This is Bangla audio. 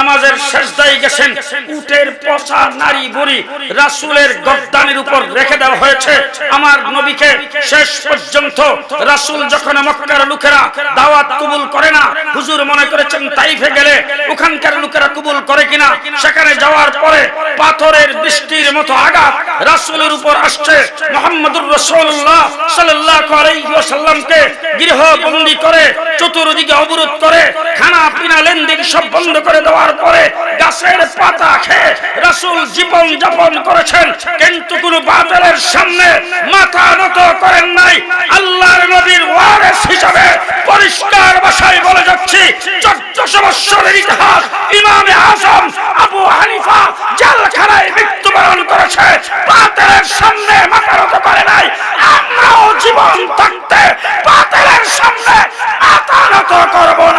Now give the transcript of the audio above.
নামাজের সেজদায় গেছেন, উটের পচা নারী বুড়ি রাসূলের গর্দানের উপর রেখে দেওয়া হয়েছে। আমার নবীকে শেষ পর্যন্ত রাসূল যখন মক্কার লোকেরা দাওয়াত কবুল করে না, হুজুর মনে করেছেন তাইফে গেলে ওখানকার লোকেরা কবুল করে কিনা। সেখানে যাওয়ার পরে পাথরের বৃষ্টির মতো আঘাত রাসূলের উপর আসছে। মুহাম্মদুর রাসূলুল্লাহ সাল্লাল্লাহু আলাইহি ওয়াসাল্লামকে গৃহবন্দী করে চতুর্দিকে অবরোধ করে খানা পিনা লেনদেন সব বন্ধ করে দেওয়ার পরে গাছের পাতা খেয়ে রাসূল জীবন যাপন করেছেন, কিন্তু কোন বাতিলের সামনে মাথা নত করেন নাই। আল্লাহর নবীর ওয়ারিস হিসেবে পরিষ্কার ভাষায় বলে যাচ্ছি, 1400 বছরের ইতিহাস ইমামে আযম আবু হানিফা জেলখানায় মৃত্যুবরণ করেছে, বাতিলের সামনে মাথা নত করে নাই। আমরাও জীবন থাকতে বাতিলের সামনে মাথা নত করব না।